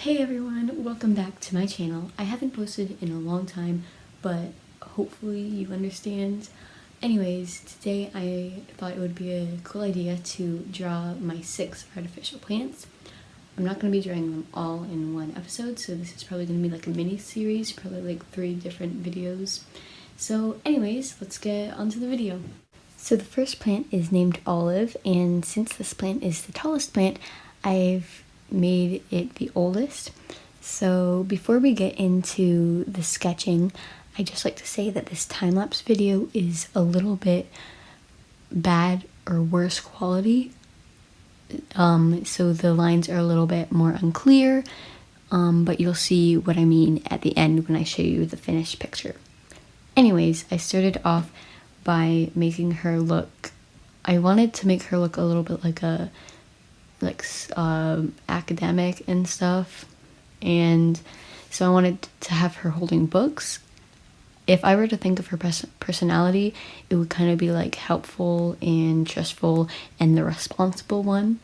Hey everyone, welcome back to my channel. I haven't posted in a long time, but hopefully you understand. Anyways, today I thought it would be a cool idea to draw my 6 artificial plants. I'm not going to be drawing them all in one episode, so this is probably going to be like a mini series, probably like 3 different videos. So anyways, let's get onto the video. So the first plant is named Olive, and since this plant is the tallest plant, I've made it the oldest. So before we get into the sketching, I just like to say that this time-lapse video is a little bit bad or worse quality. So the lines are a little bit more unclear, but you'll see what I mean at the end when I show you the finished picture. Anyways, I started off by making her look, I wanted to make her look a little bit like a academic and stuff, and so I wanted to have her holding books. If I were to think of her personality, it would kind of be like helpful and trustful and the responsible one.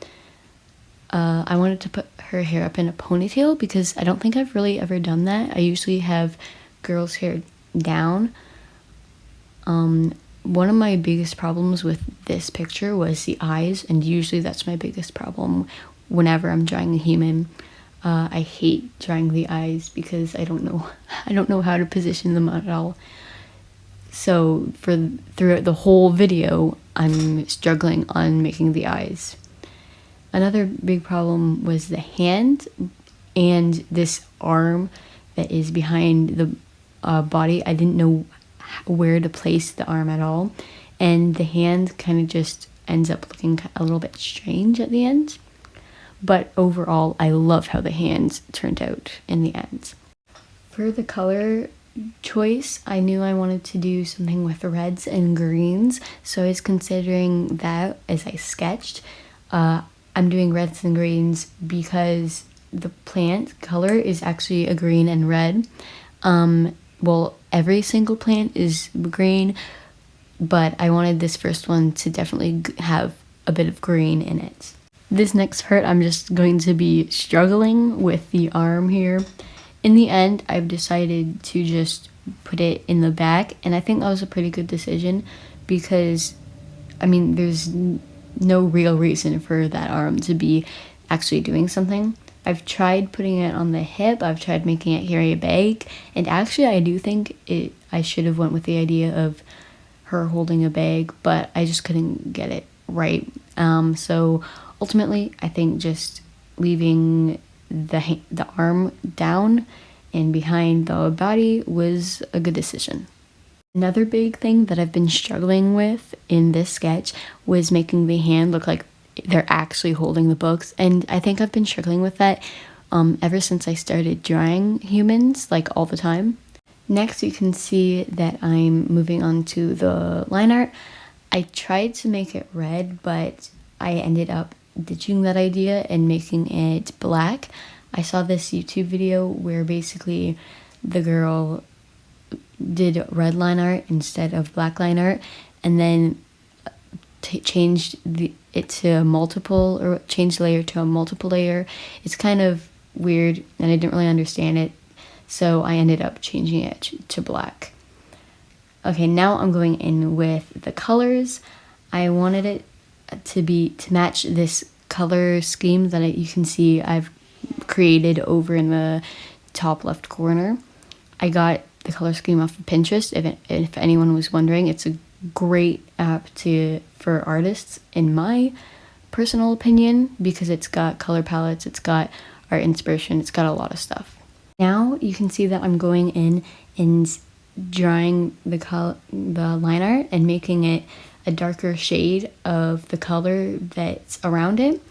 I wanted to put her hair up in a ponytail because I don't think I've really ever done that. I usually have girls' hair down. One of my biggest problems with this picture was the eyes, and usually that's my biggest problem whenever I'm drawing a human. I hate drawing the eyes because I don't know how to position them at all. So throughout the whole video, I'm struggling on making the eyes. Another big problem was the hand and this arm that is behind the body. I didn't know where to place the arm at all, and the hand kind of just ends up looking a little bit strange at the end. But overall, I love how the hands turned out in the end. For the color choice, I knew I wanted to do something with reds and greens, so I was considering that as I sketched. I'm doing reds and greens because the plant color is actually a green and red. Well, every single plant is green, but I wanted this first one to definitely have a bit of green in it. This next part, I'm just going to be struggling with the arm here. In the end, I've decided to just put it in the back, and I think that was a pretty good decision because, I mean, there's no real reason for that arm to be actually doing something. I've tried putting it on the hip, I've tried making it carry a bag, and actually I do think I should have went with the idea of her holding a bag, but I just couldn't get it right. So ultimately, I think just leaving the arm down and behind the body was a good decision. Another big thing that I've been struggling with in this sketch was making the hand look like they're actually holding the books, and I think I've been struggling with that ever since I started drawing humans, like all the time. Next, you can see that I'm moving on to the line art. I tried to make it red, but I ended up ditching that idea and making it black. I saw this YouTube video where basically the girl did red line art instead of black line art, and then changed it to a multiple, or changed the layer to a multiple layer. It's kind of weird and I didn't really understand it, so I ended up changing it to black. Okay, now I'm going in with the colors. I wanted it to match this color scheme that you can see I've created over in the top left corner. I got the color scheme off of Pinterest, if anyone was wondering. It's a great app for artists, in my personal opinion, because it's got color palettes, it's got art inspiration, it's got a lot of stuff. Now you can see that I'm going in and drawing the line art and making it a darker shade of the color that's around it.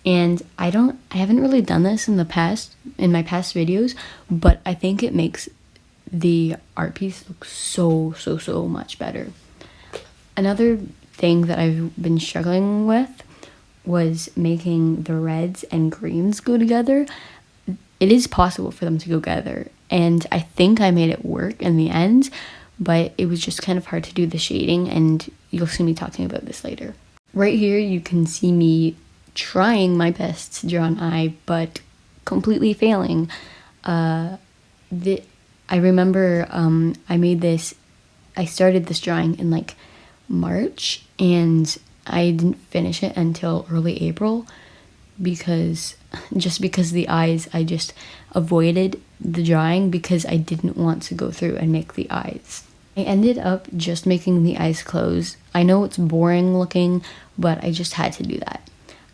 And I haven't really done this in my past videos, but I think it makes the art piece look so much better. Another thing that I've been struggling with was making the reds and greens go together. It is possible for them to go together, and I think I made it work in the end, but it was just kind of hard to do the shading, and you'll see me talking about this later. Right here you can see me trying my best to draw an eye, but completely failing. I remember I started this drawing in like March, and I didn't finish it until early April because the eyes, I just avoided the drawing because I didn't want to go through and make the eyes. I ended up just making the eyes close. I know it's boring looking, but I just had to do that.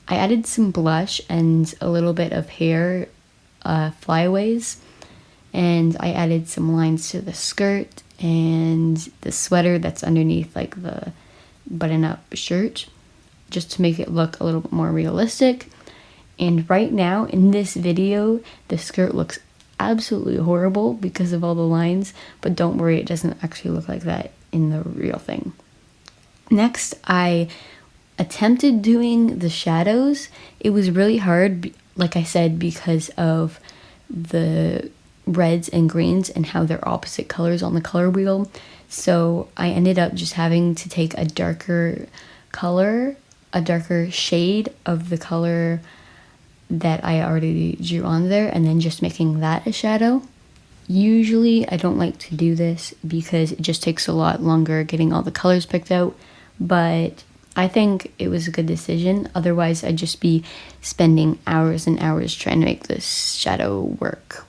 I added some blush and a little bit of hair flyaways, and I added some lines to the skirt and the sweater that's underneath like the button-up shirt, just to make it look a little bit more realistic. And right now in this video, the skirt looks absolutely horrible because of all the lines, but don't worry, it doesn't actually look like that in the real thing. Next, I attempted doing the shadows. It was really hard, like I said, because of the reds and greens and how they're opposite colors on the color wheel. So I ended up just having to take a darker color, a darker shade of the color that I already drew on there, and then just making that a shadow. Usually I don't like to do this because it just takes a lot longer getting all the colors picked out, but I think it was a good decision. Otherwise I'd just be spending hours and hours trying to make this shadow work.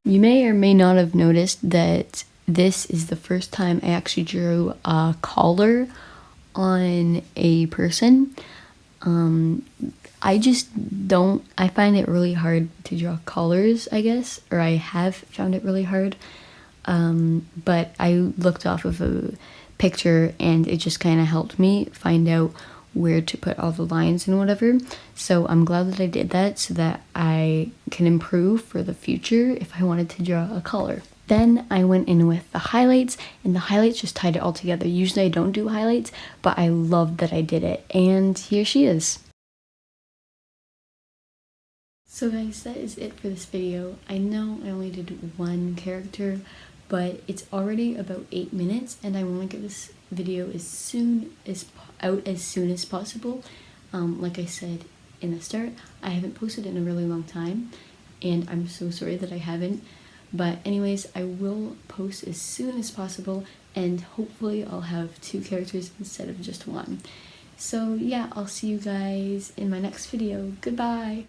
You may or may not have noticed that this is the first time I actually drew a collar on a person. I find it really hard to draw collars, I guess, or I have found it really hard. But I looked off of a picture and it just kind of helped me find out where to put all the lines and whatever. So I'm glad that I did that so that I can improve for the future if I wanted to draw a collar. Then I went in with the highlights, and the highlights just tied it all together. Usually I don't do highlights, but I love that I did it, and here she is. So guys, that is it for this video. I know I only did one character, but it's already about 8 minutes, and I want to get this video as soon as possible. Like I said in the start, I haven't posted in a really long time, and I'm so sorry that I haven't. But anyways, I will post as soon as possible, and hopefully I'll have 2 characters instead of just 1. So yeah, I'll see you guys in my next video. Goodbye!